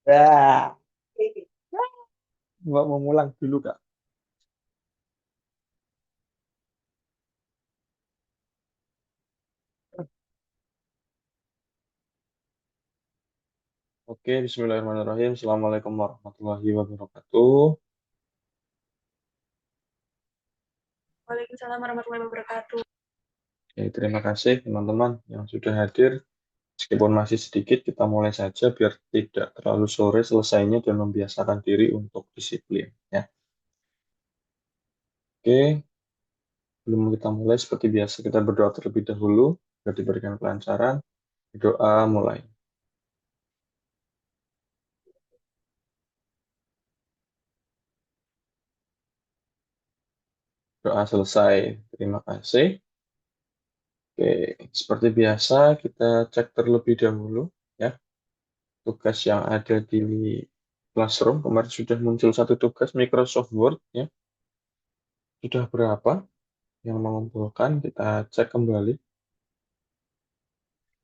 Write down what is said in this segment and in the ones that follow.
Ya, Mbak mau ngulang dulu, Kak. Oke, Bismillahirrahmanirrahim. Assalamualaikum warahmatullahi wabarakatuh. Waalaikumsalam warahmatullahi wabarakatuh. Oke, terima kasih teman-teman yang sudah hadir. Meskipun masih sedikit, kita mulai saja biar tidak terlalu sore selesainya dan membiasakan diri untuk disiplin. Ya. Oke, sebelum kita mulai, seperti biasa kita berdoa terlebih dahulu, agar diberikan kelancaran. Doa mulai. Doa selesai. Terima kasih. Oke, seperti biasa kita cek terlebih dahulu ya tugas yang ada di Classroom. Kemarin sudah muncul satu tugas Microsoft Word ya. Sudah berapa yang mengumpulkan? Kita cek kembali.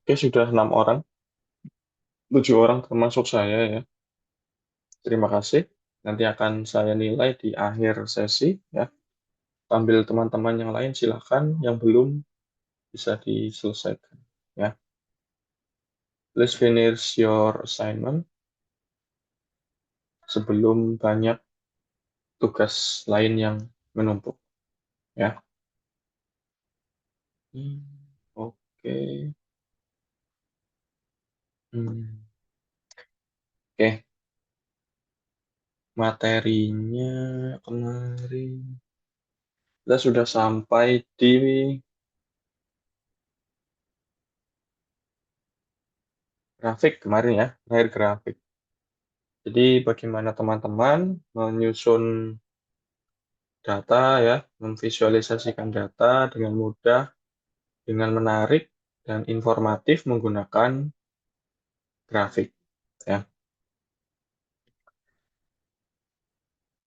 Oke, sudah 6 orang, 7 orang termasuk saya ya. Terima kasih. Nanti akan saya nilai di akhir sesi ya. Sambil teman-teman yang lain silakan yang belum bisa diselesaikan ya. Please finish your assignment sebelum banyak tugas lain yang menumpuk ya. Hmm, oke. Hmm, oke, materinya kemarin kita sudah sampai di grafik kemarin ya, terakhir grafik. Jadi bagaimana teman-teman menyusun data ya, memvisualisasikan data dengan mudah, dengan menarik dan informatif menggunakan grafik ya.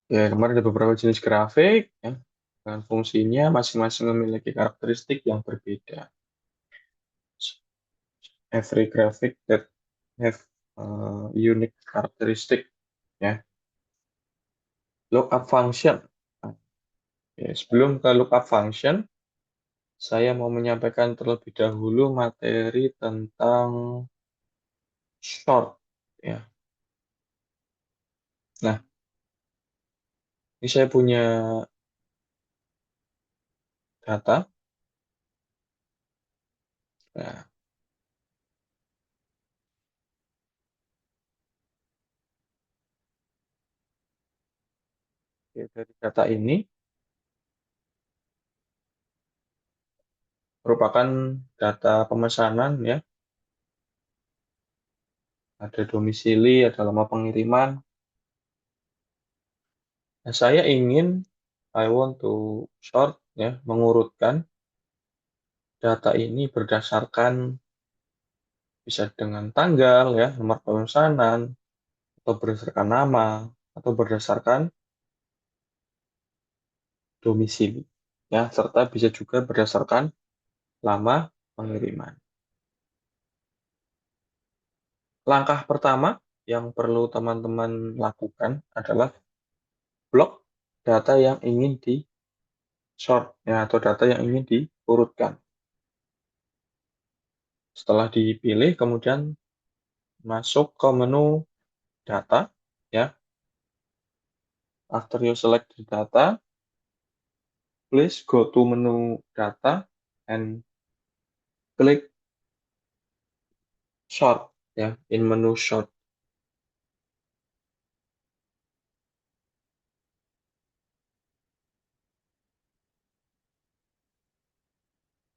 Ya, kemarin ada beberapa jenis grafik ya. Dan fungsinya masing-masing memiliki karakteristik yang berbeda. Every graphic that have unique characteristic ya. Lookup function. Oke, sebelum ke lookup function, saya mau menyampaikan terlebih dahulu materi tentang short ya. Nah, ini saya punya data. Nah, oke, dari data ini merupakan data pemesanan ya. Ada domisili, ada alamat pengiriman. Nah, saya ingin I want to sort ya, mengurutkan data ini berdasarkan bisa dengan tanggal ya, nomor pemesanan, atau berdasarkan nama, atau berdasarkan domisili ya, serta bisa juga berdasarkan lama pengiriman. Langkah pertama yang perlu teman-teman lakukan adalah blok data yang ingin di sort ya, atau data yang ingin diurutkan. Setelah dipilih, kemudian masuk ke menu data ya. After you select the data, please go to menu data and click sort ya, in menu sort.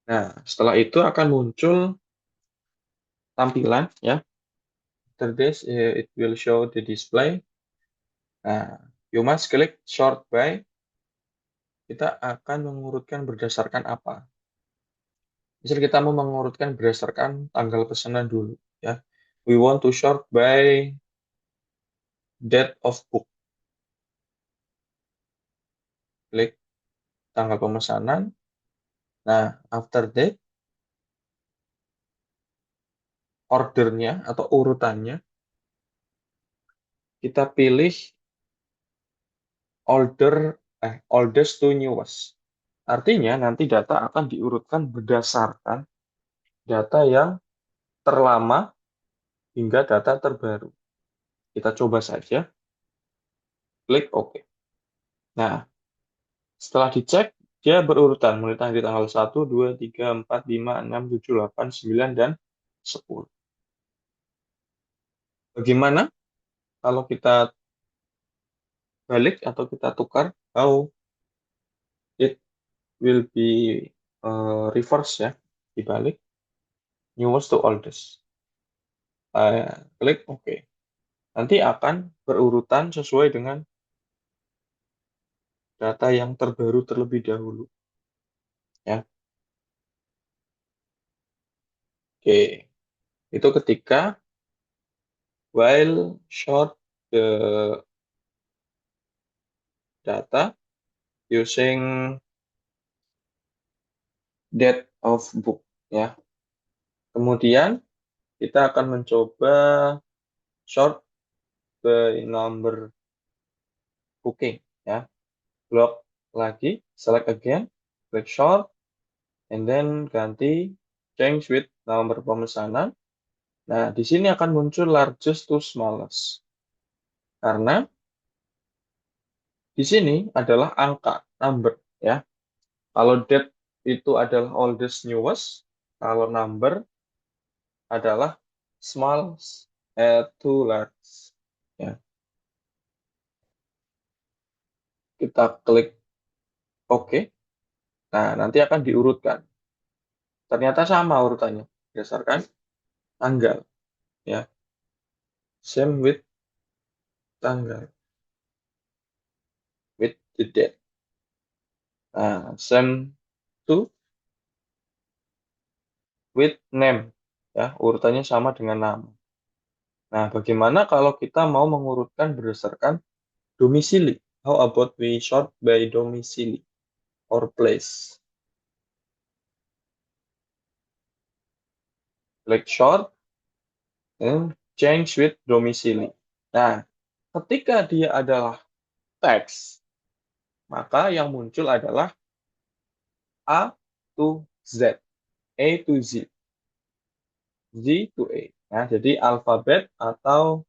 Nah, setelah itu akan muncul tampilan ya. After this, it will show the display. Nah, you must click sort by. Kita akan mengurutkan berdasarkan apa? Misal kita mau mengurutkan berdasarkan tanggal pesanan dulu ya. We want to sort by date of book. Klik tanggal pemesanan. Nah, after that, ordernya atau urutannya kita pilih oldest to newest. Artinya nanti data akan diurutkan berdasarkan data yang terlama hingga data terbaru. Kita coba saja, klik OK. Nah, setelah dicek, dia berurutan mulai dari tanggal 1, 2, 3, 4, 5, 6, 7, 8, 9, dan 10. Bagaimana kalau kita balik atau kita tukar? How it will be reverse ya, dibalik, newest to oldest. Klik OK. Nanti akan berurutan sesuai dengan data yang terbaru terlebih dahulu. Ya, oke. Itu ketika while sort the data using date of book. Ya. Kemudian kita akan mencoba sort by number booking. Ya. Blok lagi, select again, klik sort, and then ganti change with nomor pemesanan. Nah, di sini akan muncul largest to smallest. Karena di sini adalah angka, number, ya. Kalau date itu adalah oldest newest, kalau number adalah small to large. Ya. Kita klik OK. Nah, nanti akan diurutkan. Ternyata sama urutannya berdasarkan tanggal. Ya, same with tanggal, with the date. Nah, same to with name. Ya, urutannya sama dengan nama. Nah, bagaimana kalau kita mau mengurutkan berdasarkan domisili? How about we sort by domisili or place? Klik sort and change with domisili. Nah, ketika dia adalah teks, maka yang muncul adalah A to Z, A to Z, Z to A. Nah, jadi alfabet atau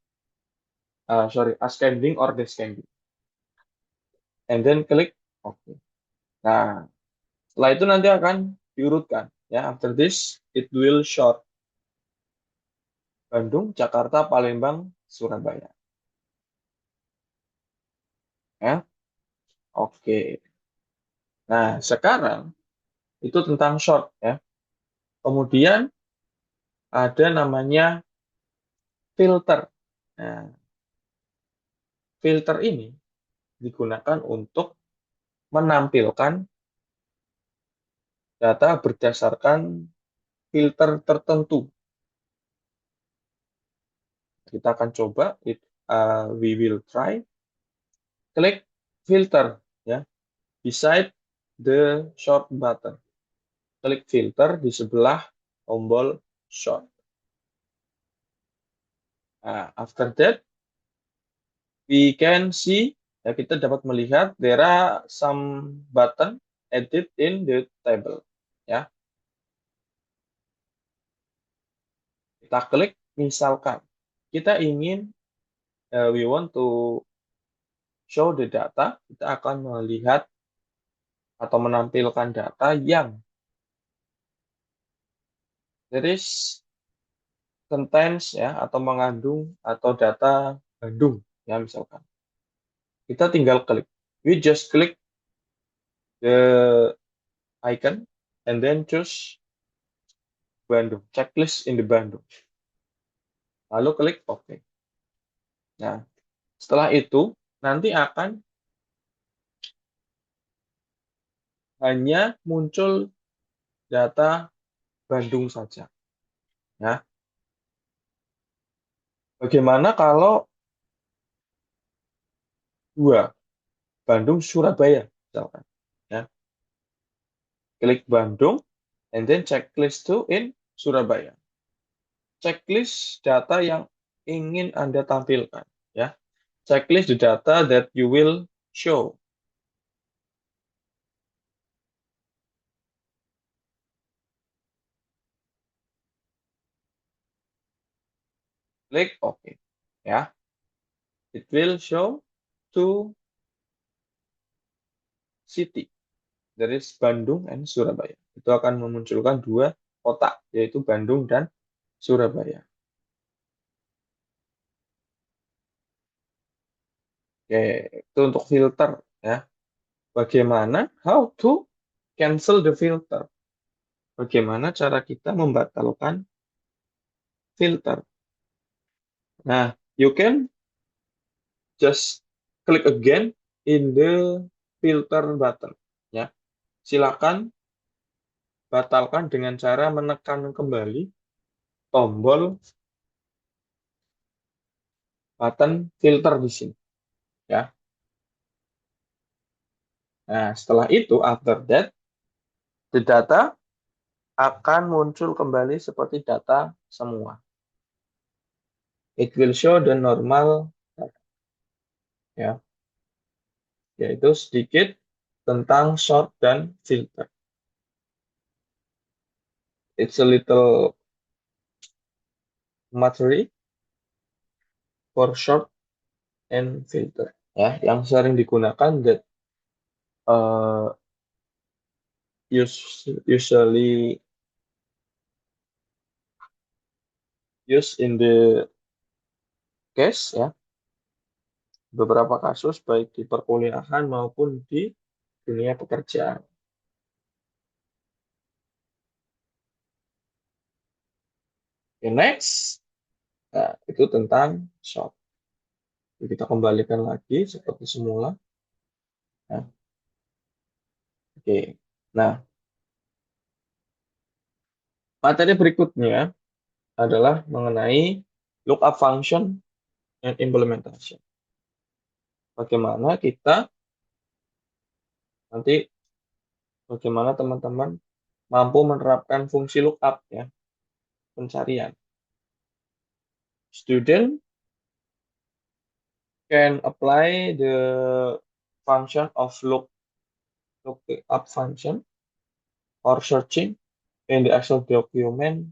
ascending or descending. And then klik OK. Nah, setelah itu nanti akan diurutkan. Ya, after this it will sort Bandung, Jakarta, Palembang, Surabaya. Ya, oke. Nah, sekarang itu tentang short ya. Kemudian ada namanya filter. Nah, filter ini digunakan untuk menampilkan data berdasarkan filter tertentu. Kita akan coba, we will try. Klik filter ya, beside the short button. Klik filter di sebelah tombol short. Nah, after that, we can see, ya kita dapat melihat there are some button edit in the table. Ya, kita klik, misalkan kita ingin, we want to show the data, kita akan melihat atau menampilkan data yang there is contains ya atau mengandung atau data Bandung ya misalkan. Kita tinggal klik. We just click the icon and then choose Bandung, checklist in the Bandung. Lalu klik OK. Nah, setelah itu nanti akan hanya muncul data Bandung saja. Ya. Bagaimana kalau dua Bandung Surabaya misalkan. Ya. Klik Bandung and then checklist to in Surabaya. Checklist data yang ingin Anda tampilkan ya. Checklist the data that you will show. Klik OK. Ya, it will show two city. Dari Bandung dan Surabaya. Itu akan memunculkan dua kota, yaitu Bandung dan Surabaya. Oke, itu untuk filter ya. Bagaimana how to cancel the filter? Bagaimana cara kita membatalkan filter? Nah, you can just click again in the filter button ya. Silakan batalkan dengan cara menekan kembali tombol button filter di sini ya. Nah, setelah itu after that the data akan muncul kembali seperti data semua. It will show the normal ya, yaitu sedikit tentang short dan filter. It's a little material for short and filter ya, yang sering digunakan that uh, usually used in the case ya, beberapa kasus baik di perkuliahan maupun di dunia pekerjaan. Okay, next, nah, itu tentang short. Jadi kita kembalikan lagi seperti semula. Nah, oke. Nah, materi berikutnya adalah mengenai lookup function and implementation. Bagaimana kita nanti bagaimana teman-teman mampu menerapkan fungsi lookup ya, pencarian. Student can apply the function of lookup function or searching in the Excel document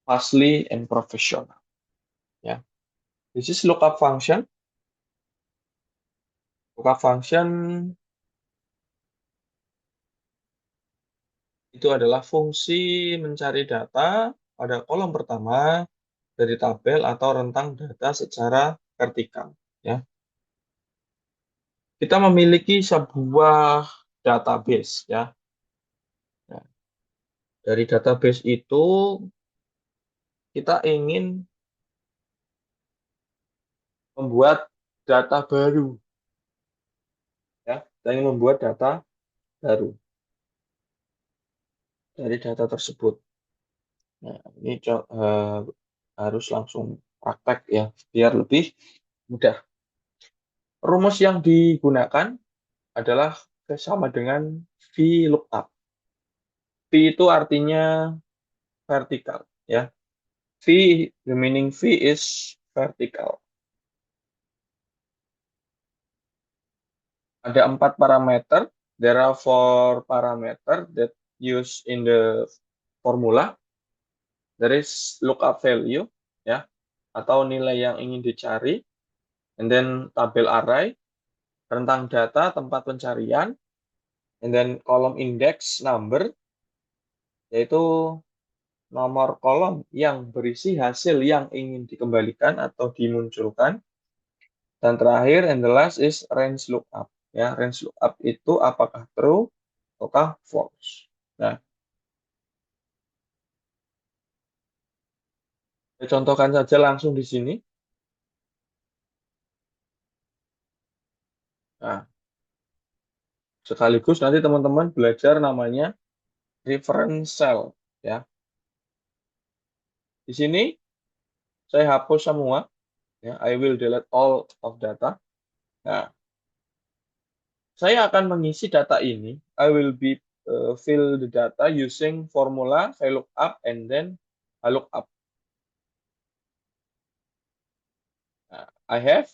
fastly and professional. Ya, this is lookup function. Lookup function itu adalah fungsi mencari data pada kolom pertama dari tabel atau rentang data secara vertikal. Ya, kita memiliki sebuah database ya. Nah, dari database itu kita ingin membuat data baru ya. Kita ingin membuat data baru dari data tersebut. Nah, ini harus langsung praktek ya biar lebih mudah. Rumus yang digunakan adalah sama dengan VLOOKUP. V itu artinya vertikal ya. V, the meaning V is vertical. Ada 4 parameter. There are 4 parameter that used in the formula. There is lookup value ya, atau nilai yang ingin dicari. And then tabel array, rentang data tempat pencarian. And then kolom index number, yaitu nomor kolom yang berisi hasil yang ingin dikembalikan atau dimunculkan. Dan terakhir, and the last is range lookup. Ya, range lookup itu apakah true ataukah false. Nah, saya contohkan saja langsung di sini. Nah, sekaligus nanti teman-teman belajar namanya reference cell. Ya, di sini saya hapus semua. Ya, I will delete all of data. Nah, saya akan mengisi data ini. I will be fill the data using formula VLOOKUP and then LOOKUP. I have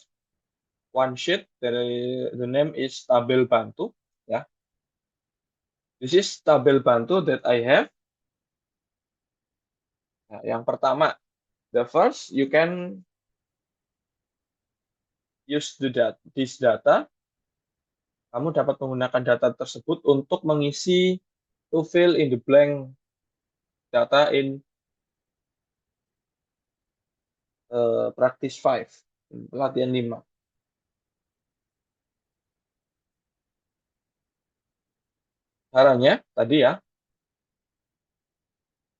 one sheet. The name is tabel bantu. Ya, this is tabel bantu that I have. Nah, yang pertama, the first you can use this data. Kamu dapat menggunakan data tersebut untuk mengisi to fill in the blank data in practice 5, latihan 5. Caranya tadi ya,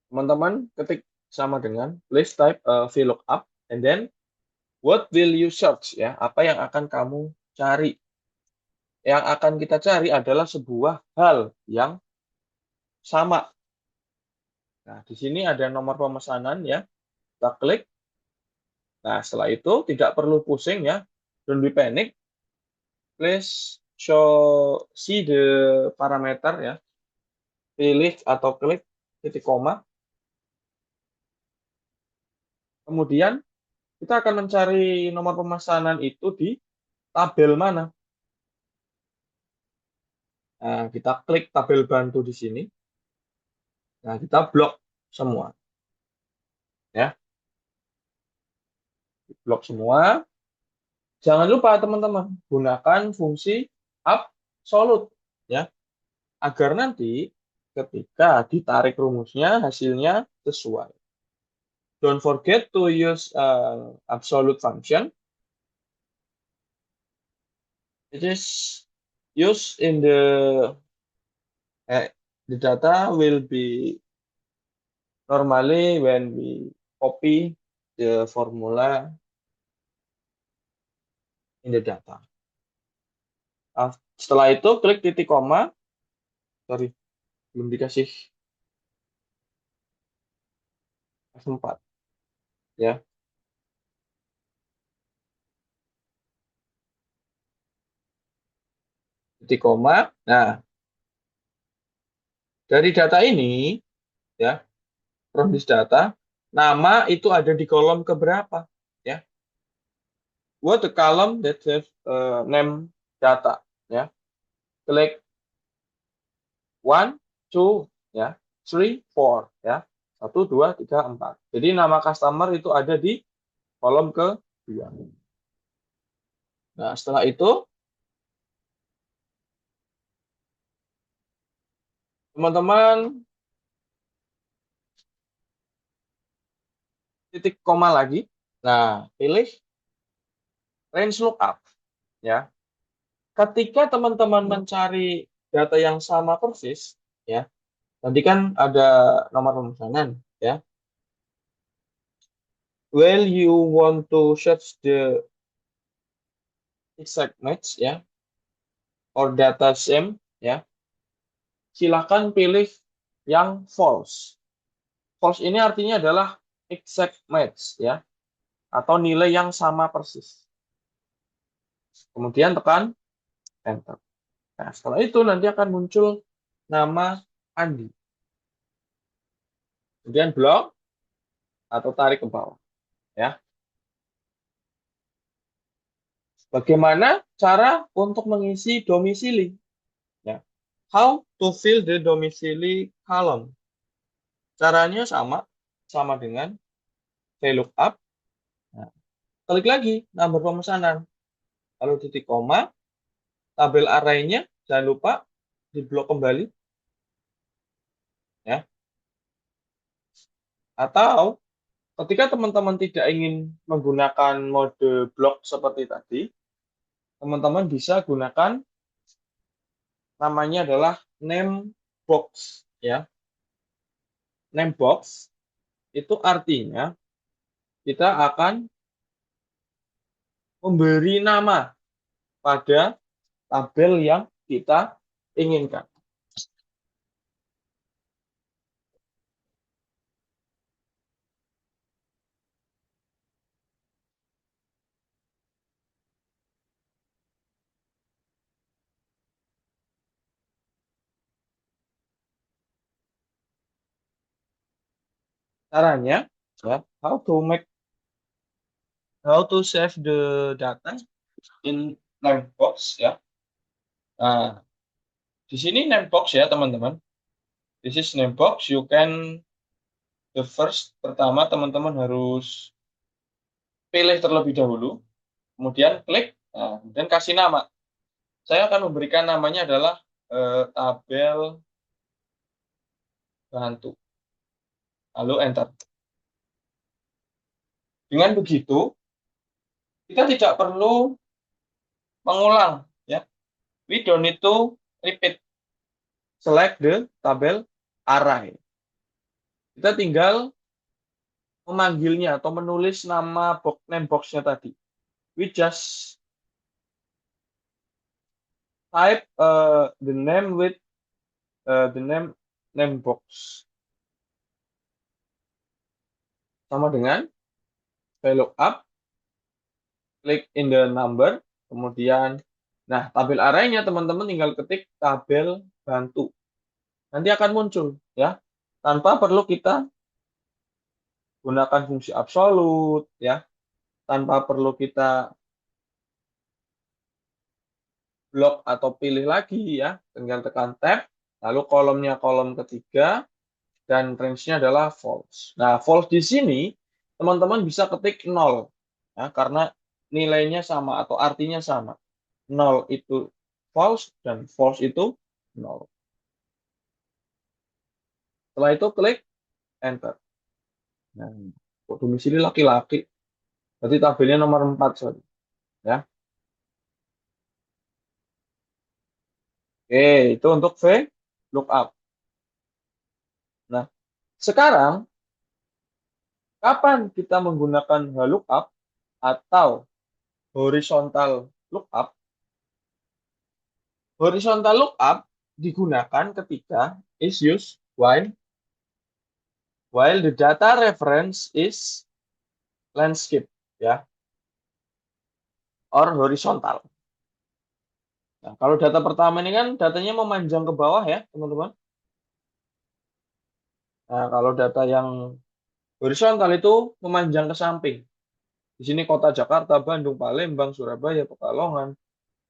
teman-teman ketik sama dengan please type VLOOKUP and then what will you search ya, apa yang akan kamu cari. Yang akan kita cari adalah sebuah hal yang sama. Nah, di sini ada nomor pemesanan ya. Kita klik. Nah, setelah itu tidak perlu pusing ya. Don't be panic. Please see the parameter ya. Pilih atau klik titik koma. Kemudian kita akan mencari nomor pemesanan itu di tabel mana. Nah, kita klik tabel bantu di sini. Nah, kita blok semua. Ya, blok semua. Jangan lupa teman-teman, gunakan fungsi absolute ya, agar nanti ketika ditarik rumusnya hasilnya sesuai. Don't forget to use absolute function. It is used in the data will be normally when we copy the formula in the data. Setelah itu klik titik koma. Sorry, belum dikasih F4 ya. Titik koma. Nah, dari data ini ya, from this data, nama itu ada di kolom keberapa ya? What the column that have name data ya. Klik 1, 2 ya, 3, 4 ya. 1, 2, 3, 4. Jadi nama customer itu ada di kolom kedua. Nah, setelah itu teman-teman titik koma lagi. Nah, pilih range lookup ya. Ketika teman-teman mencari data yang sama persis ya, nanti kan ada nomor pemesanan ya. Well, you want to search the exact match ya, or data same ya. Silakan pilih yang false. False ini artinya adalah exact match ya, atau nilai yang sama persis. Kemudian tekan enter. Nah, setelah itu nanti akan muncul nama Andi. Kemudian blok atau tarik ke bawah ya. Bagaimana cara untuk mengisi domisili? Ya. How to fill the domicile column? Caranya sama dengan VLOOKUP. Nah, klik lagi nomor pemesanan. Lalu titik koma, tabel arraynya jangan lupa diblok kembali. Ya. Atau ketika teman-teman tidak ingin menggunakan mode blok seperti tadi, teman-teman bisa gunakan namanya adalah name box ya. Name box itu artinya kita akan memberi nama pada tabel yang kita inginkan. Caranya, ya, how to make how to save the data in name box ya. Nah, di sini name box ya teman-teman. This is name box. You can the first pertama teman-teman harus pilih terlebih dahulu, kemudian klik, nah, kemudian kasih nama. Saya akan memberikan namanya adalah tabel bantu. Lalu enter. Dengan begitu, kita tidak perlu mengulang ya. We don't need to repeat. Select the tabel array. Kita tinggal memanggilnya atau menulis nama box name box-nya tadi. We just type the name with the name box. Sama dengan VLOOKUP, klik in the number, kemudian nah tabel arraynya teman-teman tinggal ketik tabel bantu. Nanti akan muncul ya. Tanpa perlu kita gunakan fungsi absolut ya. Tanpa perlu kita blok atau pilih lagi ya. Tinggal tekan tab, lalu kolomnya kolom ketiga dan range-nya adalah false. Nah, false di sini teman-teman bisa ketik 0 ya, karena nilainya sama atau artinya sama. 0 itu false dan false itu 0. Setelah itu klik enter. Nah, domisili laki-laki. Berarti tabelnya nomor 4, sorry. Ya. Oke, itu untuk V lookup. Nah, sekarang kapan kita menggunakan lookup atau horizontal lookup? Horizontal lookup digunakan ketika is used while the data reference is landscape ya or horizontal. Nah, kalau data pertama ini kan datanya memanjang ke bawah ya, teman-teman. Nah, kalau data yang horizontal itu memanjang ke samping. Di sini kota Jakarta, Bandung, Palembang, Surabaya, Pekalongan.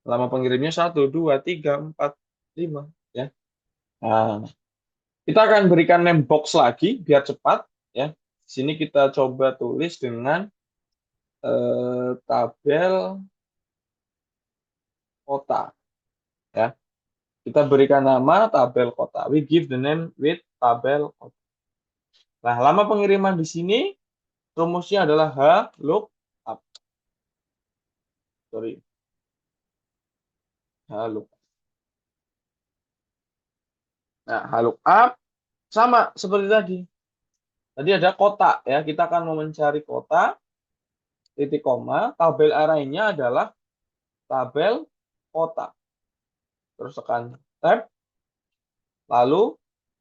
Lama pengirimnya 1, 2, 3, 4, 5 ya. Nah, kita akan berikan name box lagi biar cepat ya. Di sini kita coba tulis dengan tabel kota ya. Kita berikan nama tabel kota. We give the name with tabel kota. Nah, lama pengiriman di sini rumusnya adalah H lookup. Sorry. H lookup. Nah, H lookup sama seperti tadi. Tadi ada kota ya. Kita akan mau mencari kota. Titik koma. Tabel arraynya adalah tabel kota. Terus tekan tab. Lalu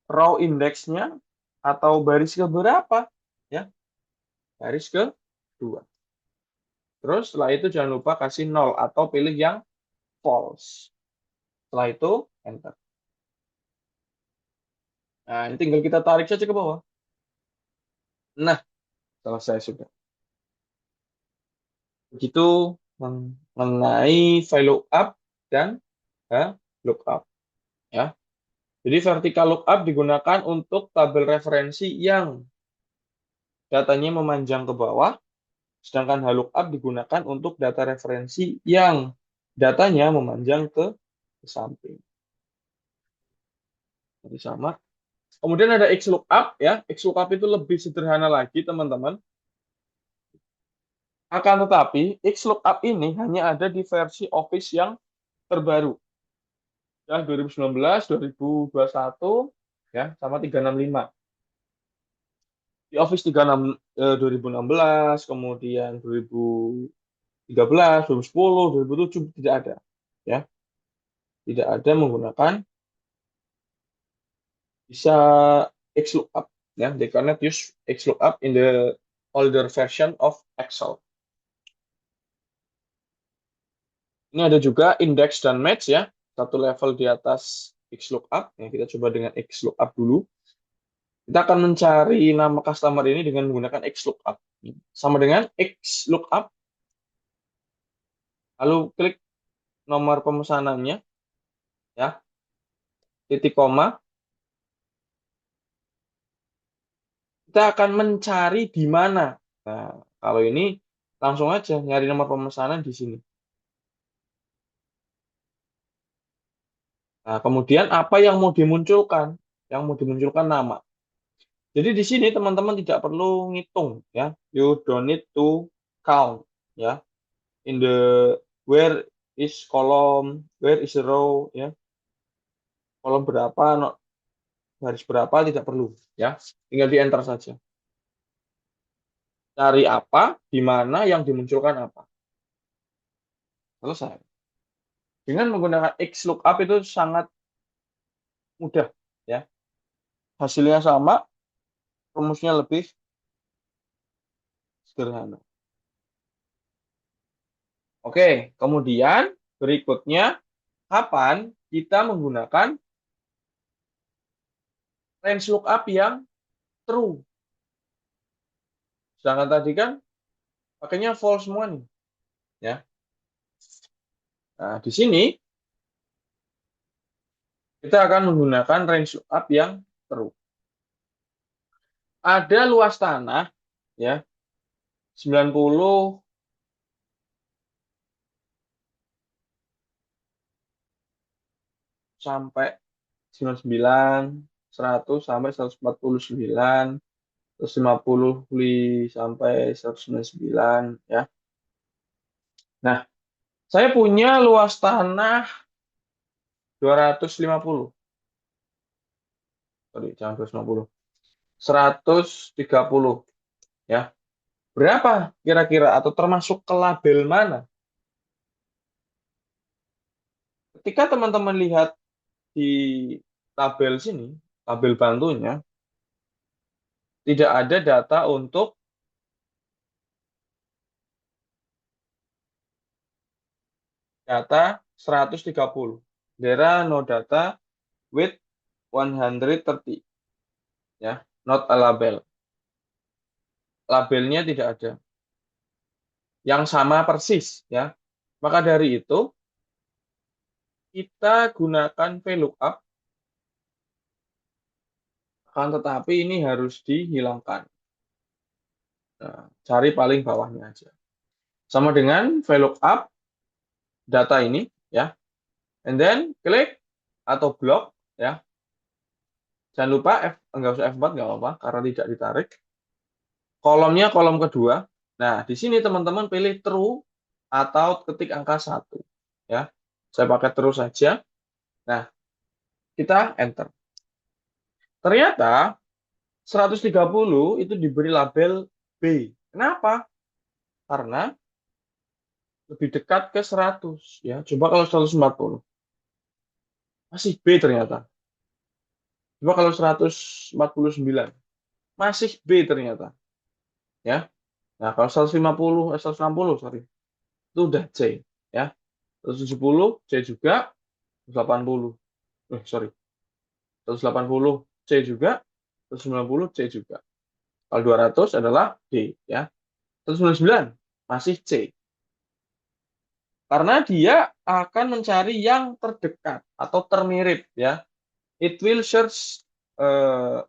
row indeksnya atau baris ke berapa? Ya, baris ke 2. Terus setelah itu jangan lupa kasih 0 atau pilih yang false. Setelah itu enter. Nah, ini tinggal kita tarik saja ke bawah. Nah, selesai sudah. Begitu mengenai file lookup dan lookup. Ya. Jadi vertical lookup digunakan untuk tabel referensi yang datanya memanjang ke bawah, sedangkan lookup digunakan untuk data referensi yang datanya memanjang ke samping. Jadi sama. Kemudian ada XLOOKUP ya. XLOOKUP itu lebih sederhana lagi, teman-teman. Akan tetapi, XLOOKUP ini hanya ada di versi Office yang terbaru. Ya, 2019, 2021, ya, sama 365. Di Office 36, 2016, kemudian 2013, 2010, 2007 tidak ada. Ya, tidak ada menggunakan bisa XLOOKUP. Ya, they cannot use XLOOKUP in the older version of Excel. Ini ada juga index dan match ya, satu level di atas XLOOKUP. Ya, kita coba dengan XLOOKUP dulu. Kita akan mencari nama customer ini dengan menggunakan XLOOKUP. Sama dengan XLOOKUP lalu klik nomor pemesanannya, ya, titik koma, kita akan mencari di mana. Nah, kalau ini langsung aja nyari nomor pemesanan di sini. Nah, kemudian apa yang mau dimunculkan? Yang mau dimunculkan nama. Jadi di sini teman-teman tidak perlu ngitung, ya. You don't need to count, ya. In the where is column, where is the row, ya. Kolom berapa, baris berapa tidak perlu, ya. Tinggal di enter saja. Cari apa, di mana yang dimunculkan apa. Selesai. Dengan menggunakan XLOOKUP itu sangat mudah, ya. Hasilnya sama, rumusnya lebih sederhana. Oke, kemudian berikutnya kapan kita menggunakan range lookup yang true. Sedangkan tadi kan pakainya false semua nih, ya. Nah, di sini kita akan menggunakan range lookup yang true. Ada luas tanah, ya, 90 sampai 99, 100 sampai 149, 150 sampai 199, ya. Nah, saya punya luas tanah 250. Sorry, jangan 250. 130, ya. Berapa kira-kira atau termasuk ke label mana? Ketika teman-teman lihat di tabel sini, tabel bantunya, tidak ada data untuk data 130. There are no data with 130, ya, not a label. Labelnya tidak ada. Yang sama persis, ya. Maka dari itu, kita gunakan VLOOKUP, akan tetapi ini harus dihilangkan. Nah, cari paling bawahnya aja. Sama dengan VLOOKUP data ini, ya. And then klik atau blok, ya. Jangan lupa enggak usah F4 nggak apa-apa karena tidak ditarik. Kolomnya kolom kedua. Nah, di sini teman-teman pilih true atau ketik angka 1, ya. Saya pakai true saja. Nah, kita enter. Ternyata 130 itu diberi label B. Kenapa? Karena lebih dekat ke 100, ya. Coba kalau 140. Masih B ternyata. Coba kalau 149. Masih B ternyata, ya. Nah, kalau 150, 160, sorry, itu udah C, ya. 170 C juga, 180. Sorry. 180 C juga, 190 C juga. Kalau 200 adalah D, ya. 199 masih C. Karena dia akan mencari yang terdekat atau termirip, ya. It will search the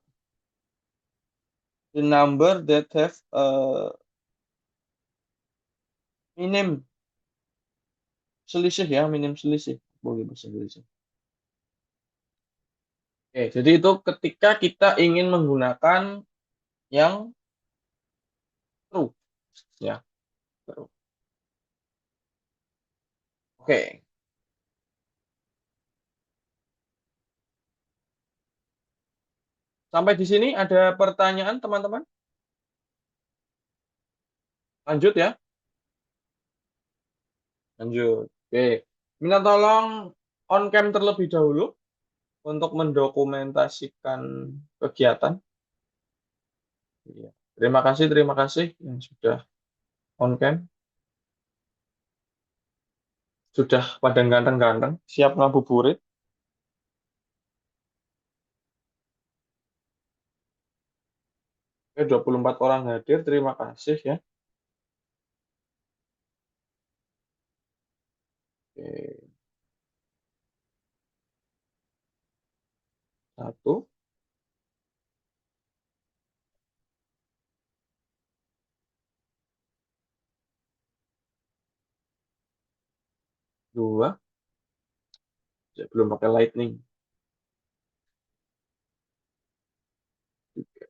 number that have minim selisih, ya, minim selisih. Boleh bahasa Indonesia. Oke, jadi itu ketika kita ingin menggunakan yang true, ya. True. Oke, sampai di sini ada pertanyaan teman-teman? Lanjut, ya. Lanjut. Oke. Minta tolong on cam terlebih dahulu untuk mendokumentasikan kegiatan. Iya. Terima kasih yang sudah on cam, sudah pada ganteng-ganteng, siap ngabuburit. Oke, 24 orang hadir, terima kasih, ya. Oke. Satu, dua, saya belum pakai lightning. Tiga.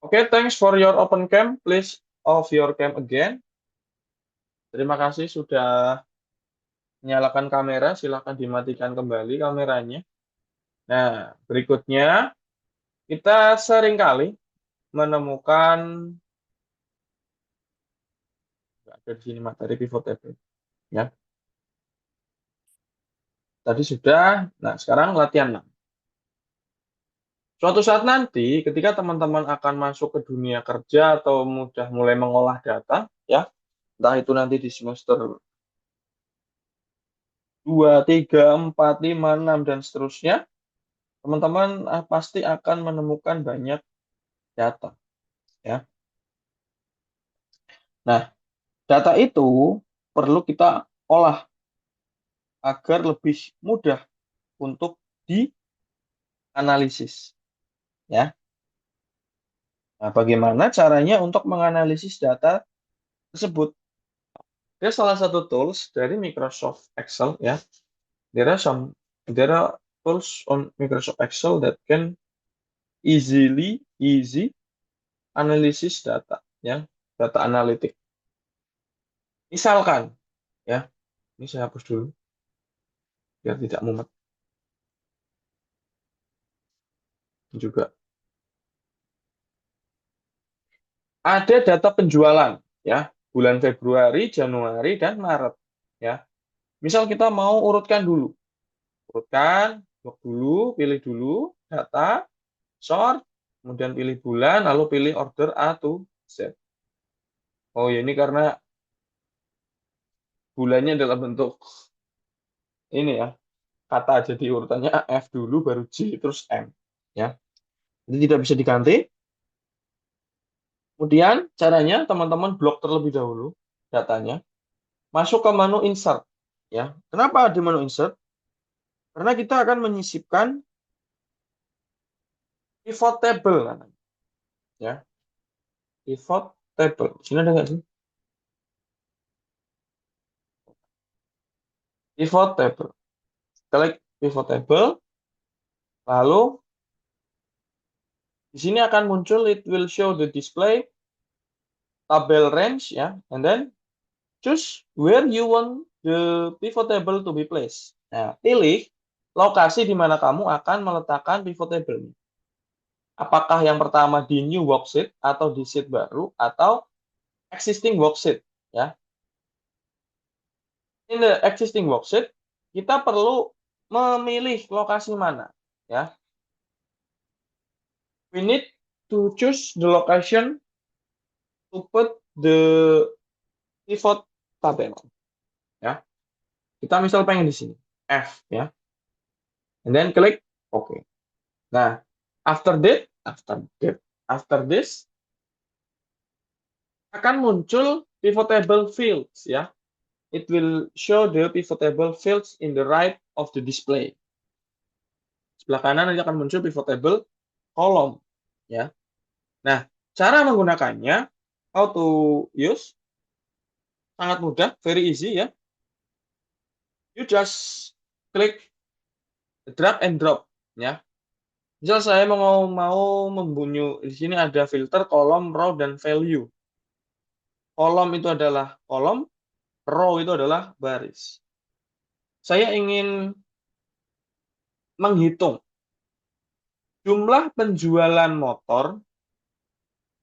Oke, thanks for your open cam. Please off your cam again. Terima kasih sudah menyalakan kamera. Silakan dimatikan kembali kameranya. Nah, berikutnya kita seringkali menemukan nggak ada di sini materi pivot table. Ya, tadi sudah. Nah, sekarang latihan 6. Suatu saat nanti, ketika teman-teman akan masuk ke dunia kerja atau mudah mulai mengolah data, ya, entah itu nanti di semester 2, 3, 4, 5, 6, dan seterusnya, teman-teman pasti akan menemukan banyak data. Ya. Nah, data itu perlu kita olah agar lebih mudah untuk dianalisis. Ya. Nah, bagaimana caranya untuk menganalisis data tersebut? Ada salah satu tools dari Microsoft Excel, ya. There are tools on Microsoft Excel that can easy analysis data, ya, data analitik. Misalkan, ya, ini saya hapus dulu biar tidak mumet juga. Ada data penjualan, ya, bulan Februari, Januari, dan Maret, ya. Misal kita mau urutkan dulu, blok dulu, pilih dulu data, sort, kemudian pilih bulan, lalu pilih order A to Z. Oh, ya, ini karena bulannya dalam bentuk ini, ya, kata, jadi urutannya F dulu baru J terus M, ya. Jadi tidak bisa diganti. Kemudian caranya teman-teman blok terlebih dahulu datanya, masuk ke menu insert, ya. Kenapa di menu insert? Karena kita akan menyisipkan pivot table, ya. Pivot table. Sini ada nggak sih? Pivot table. Klik pivot table, lalu di sini akan muncul, it will show the display tabel range, ya, and then choose where you want the pivot table to be placed. Nah, pilih lokasi di mana kamu akan meletakkan pivot table. Apakah yang pertama di new worksheet atau di sheet baru atau existing worksheet, ya. In the existing worksheet, kita perlu memilih lokasi mana, ya. We need to choose the location to put the pivot table, ya. Kita misal pengen di sini F, ya, and then klik OK. Nah, after this akan muncul pivot table fields, ya. It will show the pivot table fields in the right of the display. Sebelah kanan nanti akan muncul pivot table column, ya. Nah, cara menggunakannya, how to use, sangat mudah, very easy, ya. You just click drag and drop, ya. Misal saya mau membunyi, di sini ada filter, kolom, row, dan value. Kolom itu adalah kolom, row itu adalah baris. Saya ingin menghitung jumlah penjualan motor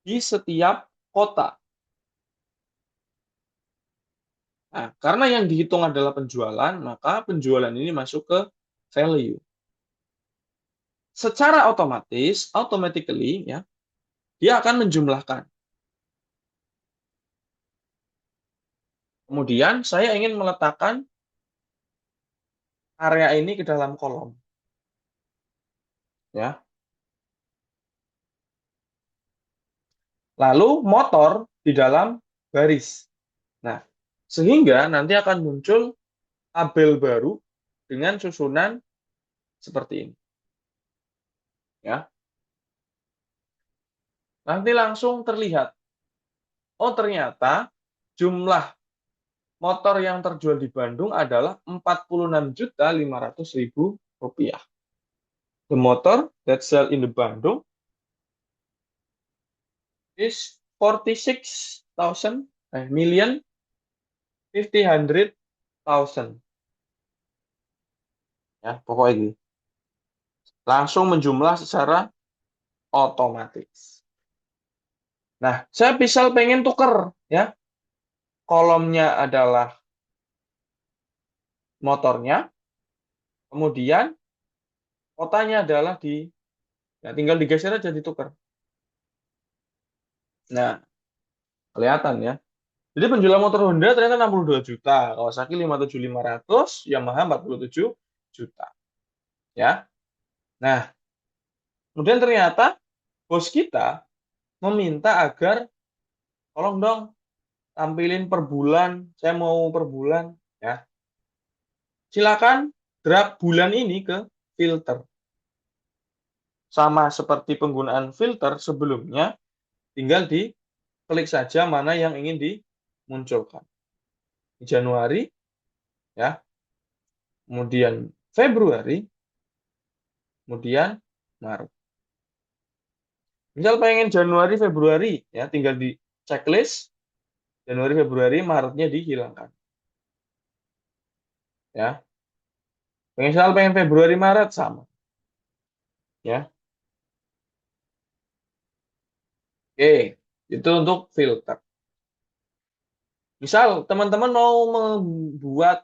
di setiap kota. Nah, karena yang dihitung adalah penjualan, maka penjualan ini masuk ke value. Secara otomatis, automatically, ya, dia akan menjumlahkan. Kemudian saya ingin meletakkan area ini ke dalam kolom, ya. lalu motor di dalam baris. Nah, sehingga nanti akan muncul tabel baru dengan susunan seperti ini. Ya, nanti langsung terlihat. Oh, ternyata jumlah motor yang terjual di Bandung adalah 46.500.000 rupiah. The motor that sell in the Bandung is 46,000 million 500,000. Ya, pokoknya ini langsung menjumlah secara otomatis. Nah, saya misal pengen tuker ya. Kolomnya adalah motornya, kemudian kotanya adalah ya tinggal digeser aja ditukar. Nah, kelihatan ya. Jadi penjualan motor Honda ternyata 62 juta, Kawasaki 57.500, Yamaha 47 juta. Ya. Nah, kemudian ternyata bos kita meminta agar tolong dong tampilin per bulan, saya mau per bulan ya. Silakan drag bulan ini ke filter. Sama seperti penggunaan filter sebelumnya, tinggal diklik saja mana yang ingin dimunculkan. Januari ya, kemudian Februari, kemudian Maret. Misal pengen Januari, Februari, ya tinggal di checklist, Januari, Februari, Maretnya dihilangkan. Ya. Misal pengen Februari, Maret, sama. Ya. Oke, itu untuk filter. Misal teman-teman mau membuat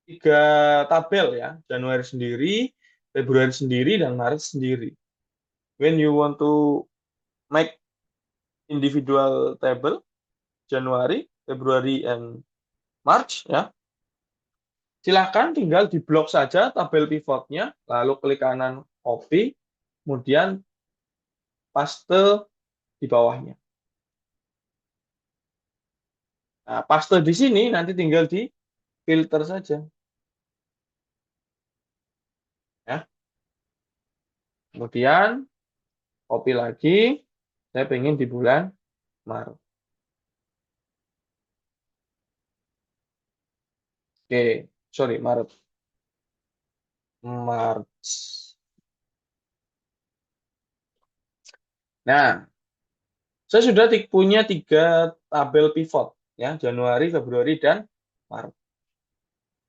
3 tabel ya, Januari sendiri, Februari sendiri, dan Maret sendiri. When you want to make individual table, Januari, Februari, and March, ya, silahkan tinggal diblok saja tabel pivotnya, lalu klik kanan copy, kemudian paste di bawahnya. Nah, paste di sini nanti tinggal di filter saja. Ya. Kemudian copy lagi, saya pengen di bulan Maret. Oke, sorry, Maret. Maret. Nah, saya sudah punya 3 tabel pivot, ya, Januari, Februari, dan Maret.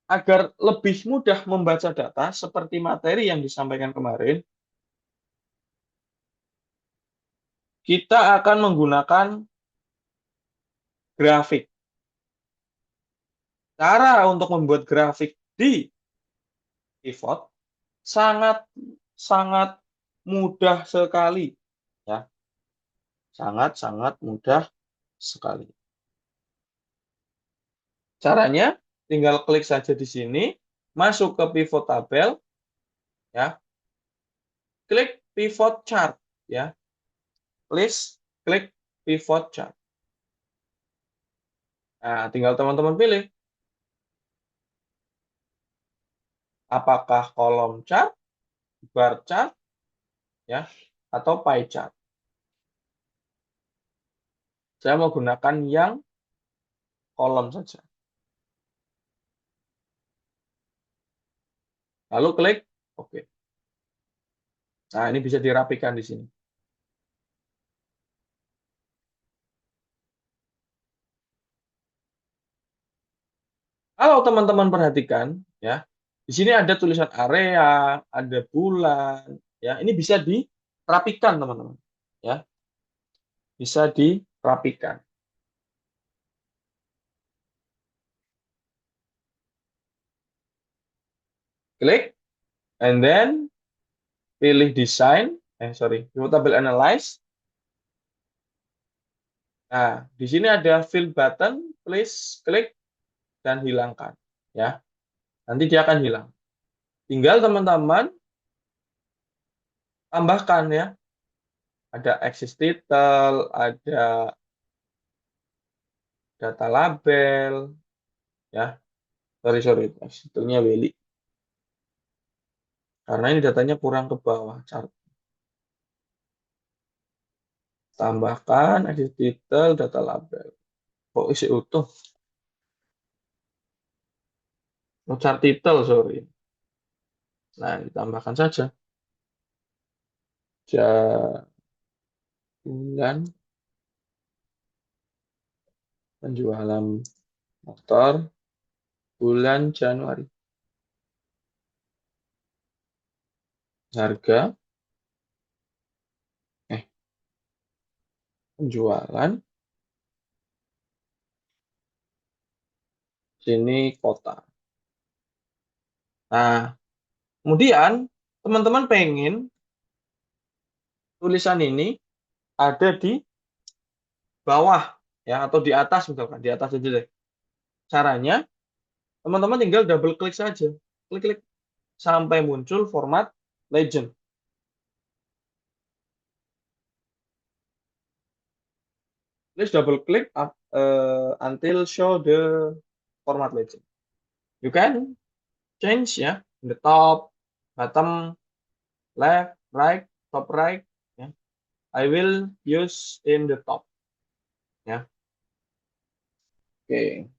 Agar lebih mudah membaca data seperti materi yang disampaikan kemarin, kita akan menggunakan grafik. Cara untuk membuat grafik di pivot sangat sangat mudah sekali, ya. Sangat mudah sekali. Caranya tinggal klik saja di sini, masuk ke pivot tabel, ya. Klik pivot chart, ya. Please klik pivot chart. Nah, tinggal teman-teman pilih apakah kolom chart, bar chart, ya, atau pie chart. Saya mau gunakan yang kolom saja. Lalu klik OK. Nah, ini bisa dirapikan di sini. Kalau teman-teman perhatikan, ya, di sini ada tulisan area, ada bulan, ya, ini bisa dirapikan, teman-teman. Ya, bisa dirapikan. Klik, and then pilih design, pivotable analyze. Nah, di sini ada fill button, please klik dan hilangkan, ya. Nanti dia akan hilang. Tinggal teman-teman tambahkan, ya. Ada access title, ada data label, ya. Sorry, titelnya Welly. Karena ini datanya kurang ke bawah. Chart. Tambahkan access title, data label. Kok isi utuh? Oh, chart title, sorry. Nah, ditambahkan saja. Bulan penjualan motor bulan Januari. Harga penjualan sini kota. Nah, kemudian teman-teman pengen tulisan ini ada di bawah ya atau di atas misalkan, di atas aja deh. Caranya teman-teman tinggal double klik saja. Klik-klik sampai muncul format legend. Please double click until show the format legend. You can change ya in the top, bottom, left, right, top right. Ya. I will use in the top. Ya. Oke.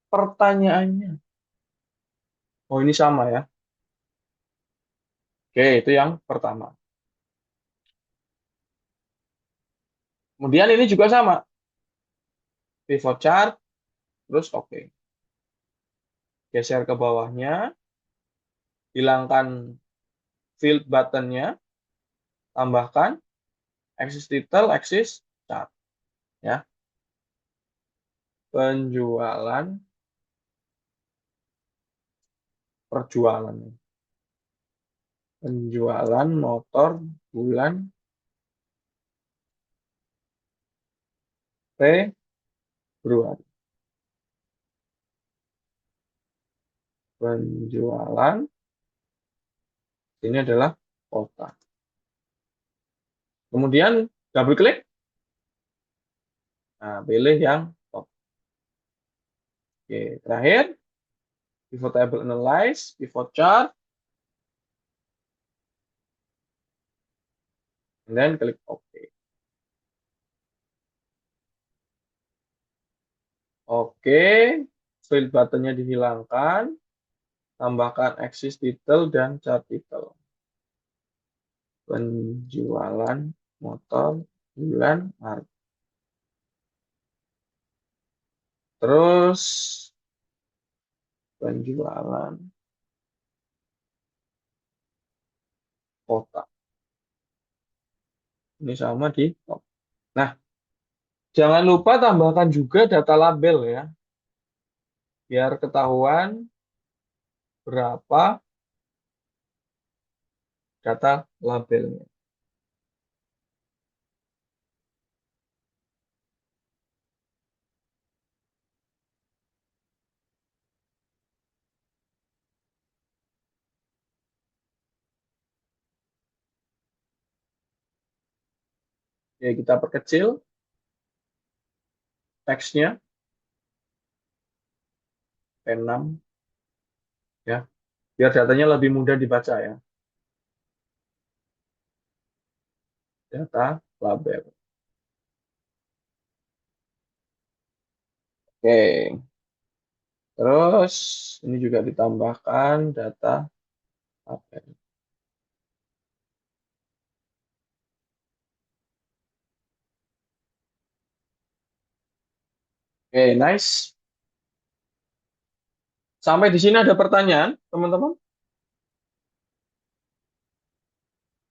Pertanyaannya. Oh ini sama ya. Oke itu yang pertama. Kemudian ini juga sama. Pivot chart. Terus oke. Geser ke bawahnya. Hilangkan field buttonnya. Tambahkan axis title, axis chart. Ya. Penjualan. Perjualan. Penjualan motor bulan Februari. Penjualan ini adalah kota. Kemudian double klik. Nah, pilih yang top. Oke, terakhir pivot table analyze, pivot chart, dan klik OK. Oke, fill buttonnya dihilangkan, tambahkan axis title dan chart title. Penjualan motor bulan Maret. Terus penjualan kota. Ini sama di top. Nah, jangan lupa tambahkan juga data label ya, biar ketahuan berapa data labelnya. Ya, kita perkecil teksnya P6 ya, biar datanya lebih mudah dibaca ya. Data label. Oke. Terus ini juga ditambahkan data label. Oke, nice. Sampai di sini ada pertanyaan, teman-teman?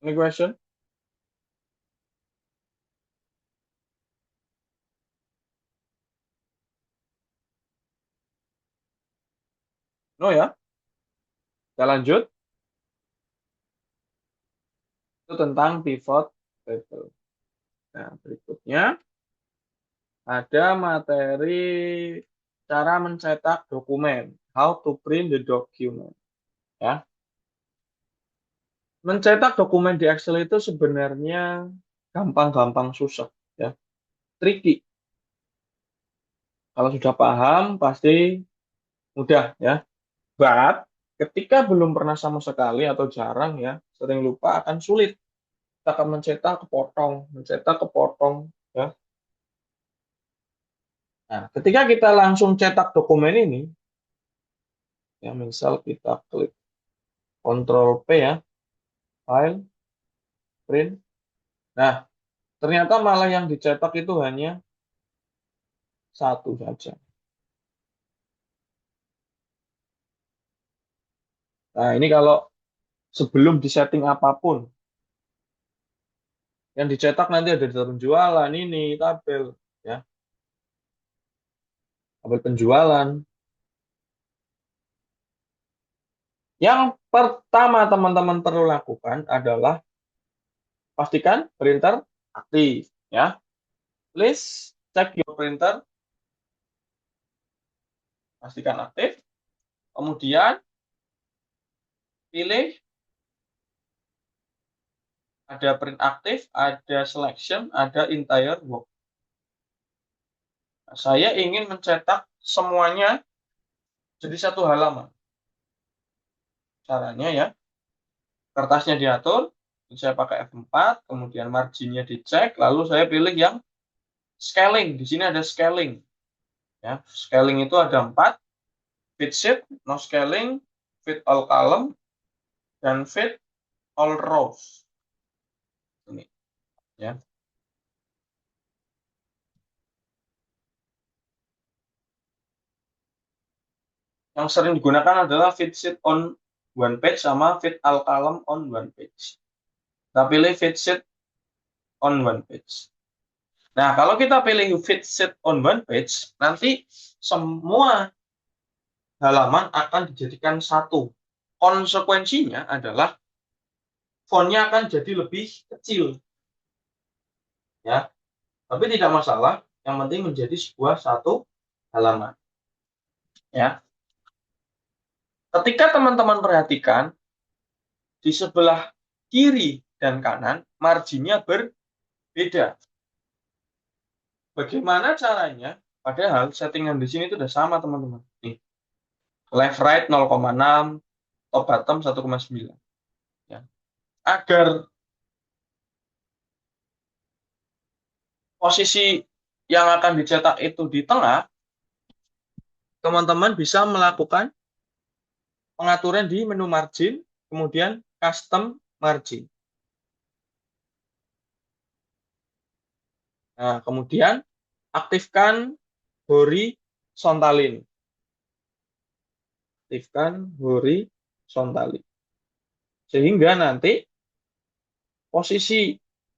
Any question? No ya? Kita lanjut. Itu tentang pivot table. Nah, berikutnya ada materi cara mencetak dokumen. How to print the document. Ya. Mencetak dokumen di Excel itu sebenarnya gampang-gampang susah, ya. Tricky. Kalau sudah paham, pasti mudah, ya. But, ketika belum pernah sama sekali atau jarang, ya, sering lupa, akan sulit. Kita akan mencetak kepotong, ya. Nah, ketika kita langsung cetak dokumen ini, ya, misal kita klik Ctrl P, ya, file, print. Nah, ternyata malah yang dicetak itu hanya satu saja. Nah, ini kalau sebelum disetting apapun, yang dicetak nanti ada data penjualan, ini tabel, ya, tabel penjualan. Yang pertama teman-teman perlu lakukan adalah pastikan printer aktif, ya. Please check your printer, pastikan aktif. Kemudian pilih ada print aktif, ada selection, ada entire work. Nah, saya ingin mencetak semuanya jadi satu halaman. Caranya, ya, kertasnya diatur, saya pakai F4, kemudian marginnya dicek, lalu saya pilih yang scaling. Di sini ada scaling, ya. Scaling itu ada 4, fit sheet, no scaling, fit all column, dan fit all rows. Ini, ya. Yang sering digunakan adalah fit sheet on one page sama fit all column on one page. Kita pilih fit sheet on one page. Nah, kalau kita pilih fit sheet on one page, nanti semua halaman akan dijadikan satu. Konsekuensinya adalah fontnya akan jadi lebih kecil, ya. Tapi tidak masalah, yang penting menjadi sebuah satu halaman, ya. Ketika teman-teman perhatikan di sebelah kiri dan kanan marginnya berbeda. Bagaimana caranya? Padahal settingan di sini itu sudah sama, teman-teman. Nih, left right 0,6, top bottom 1,9. Ya. Agar posisi yang akan dicetak itu di tengah, teman-teman bisa melakukan pengaturan di menu margin, kemudian custom margin. Nah, kemudian aktifkan horizontalin. Aktifkan horizontalin. Sehingga nanti posisi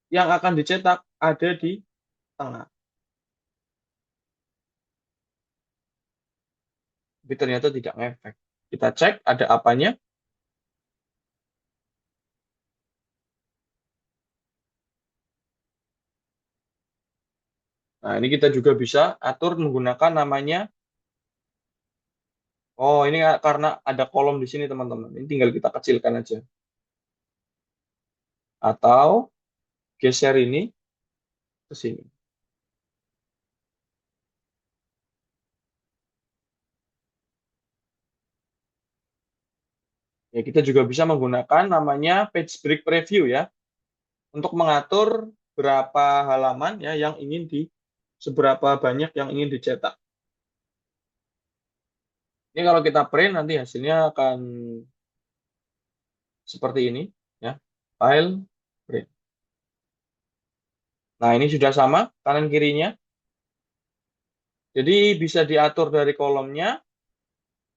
yang akan dicetak ada di tengah. Tapi ternyata tidak ngefek. Kita cek ada apanya. Nah, ini kita juga bisa atur menggunakan namanya. Oh, ini karena ada kolom di sini, teman-teman. Ini tinggal kita kecilkan aja. Atau geser ini ke sini. Ya, kita juga bisa menggunakan namanya page break preview, ya, untuk mengatur berapa halaman, ya, yang ingin seberapa banyak yang ingin dicetak. Ini kalau kita print nanti hasilnya akan seperti ini, ya. File, print. Nah, ini sudah sama kanan kirinya. Jadi bisa diatur dari kolomnya,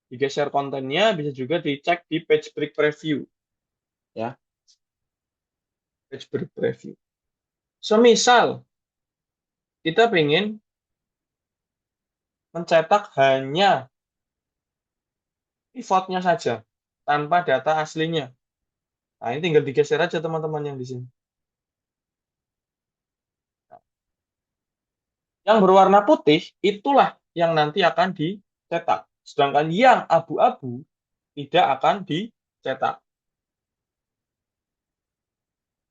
digeser kontennya, bisa juga dicek di page break preview, ya. Page break preview. Semisal kita ingin mencetak hanya pivotnya saja tanpa data aslinya. Nah, ini tinggal digeser aja, teman-teman, yang di sini. Yang berwarna putih itulah yang nanti akan dicetak. Sedangkan yang abu-abu tidak akan dicetak.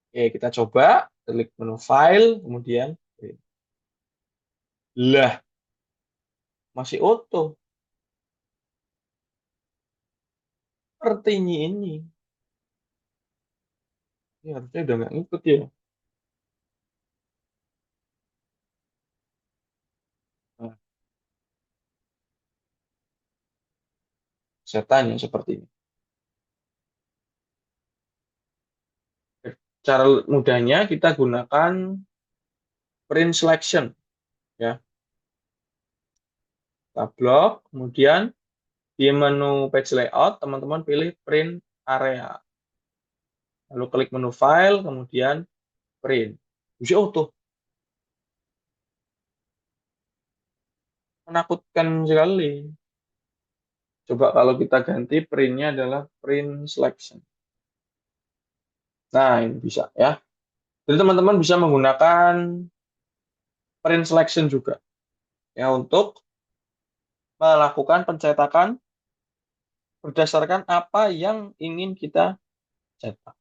Oke, kita coba klik menu file, kemudian print. Lah, masih utuh. Sepertinya ini. Ini harusnya udah nggak ngikut ya. Nah, saya tanya seperti ini. Cara mudahnya kita gunakan print selection ya. Kita blok, kemudian di menu page layout teman-teman pilih print area. Lalu klik menu file, kemudian print. Bisa tuh, menakutkan sekali. Coba kalau kita ganti printnya adalah print selection. Nah, ini bisa ya. Jadi teman-teman bisa menggunakan print selection juga ya untuk melakukan pencetakan berdasarkan apa yang ingin kita cetak.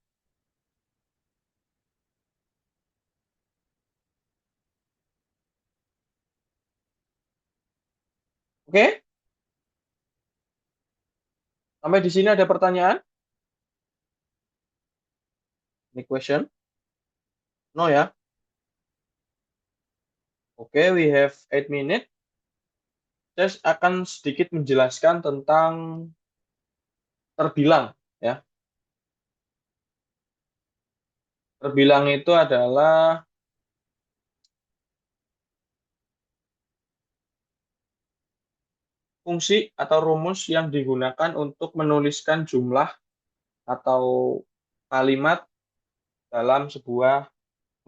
Oke, sampai di sini ada pertanyaan? Any question? No ya? Oke, we have 8 minutes. Saya akan sedikit menjelaskan tentang terbilang ya. Terbilang itu adalah fungsi atau rumus yang digunakan untuk menuliskan jumlah atau kalimat dalam sebuah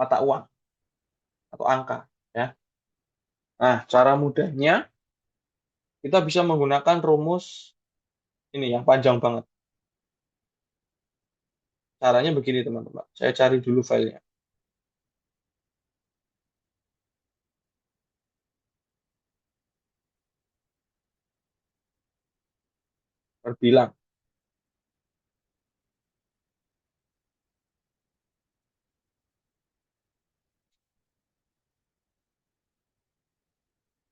mata uang atau angka ya. Nah, cara mudahnya kita bisa menggunakan rumus ini yang panjang banget. Caranya begini teman-teman. Saya cari dulu filenya. Terbilang.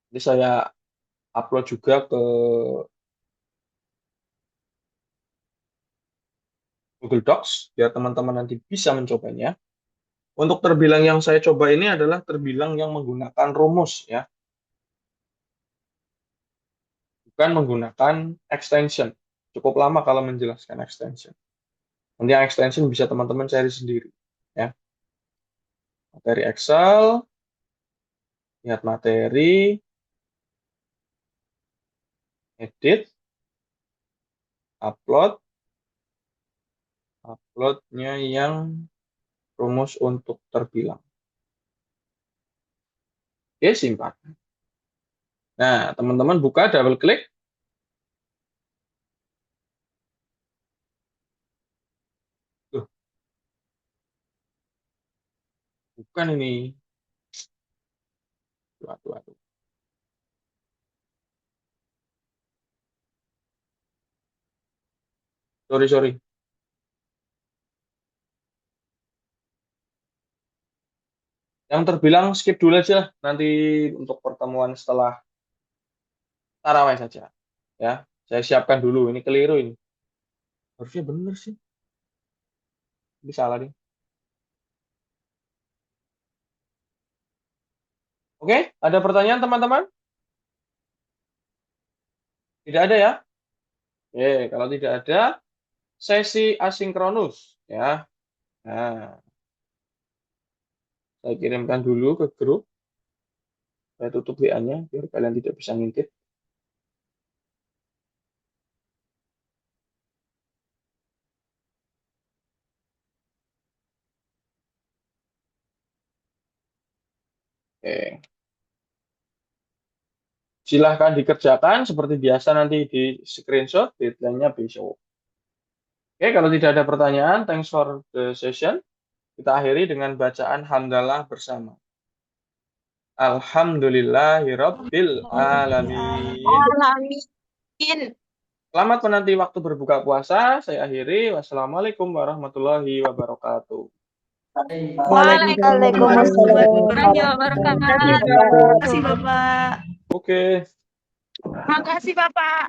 Jadi saya upload juga ke Google Docs biar teman-teman nanti bisa mencobanya. Untuk terbilang yang saya coba ini adalah terbilang yang menggunakan rumus ya, bukan menggunakan extension. Cukup lama kalau menjelaskan extension. Nanti yang extension bisa teman-teman cari sendiri ya. Materi Excel, lihat materi, edit, upload, uploadnya yang rumus untuk terbilang. Oke, simpan. Nah, teman-teman buka, double klik. Tuh, bukan ini. Tuh, tuh, tuh. Sorry, sorry. Yang terbilang skip dulu aja. Nanti untuk pertemuan setelah tarawih saja. Ya, saya siapkan dulu. Ini keliru ini. Harusnya benar sih. Ini salah nih. Oke, ada pertanyaan teman-teman? Tidak ada ya? Oke, kalau tidak ada, sesi asinkronus. Ya, nah, saya kirimkan dulu ke grup. Saya tutup WA-nya biar kalian tidak bisa ngintip. Oke. Silahkan dikerjakan seperti biasa nanti di screenshot, deadline-nya besok. Oke, kalau tidak ada pertanyaan, thanks for the session. Kita akhiri dengan bacaan hamdalah bersama. Alhamdulillahirabbil alamin. Alamin. Selamat menanti waktu berbuka puasa. Saya akhiri. Wassalamualaikum warahmatullahi wabarakatuh. Waalaikumsalam Waalaikumsalam warahmatullahi warahmatullahi Terima kasih, wabarakatuh. Kak. wabarakatuh. Makasih, Bapak. Oke. Makasih, Bapak.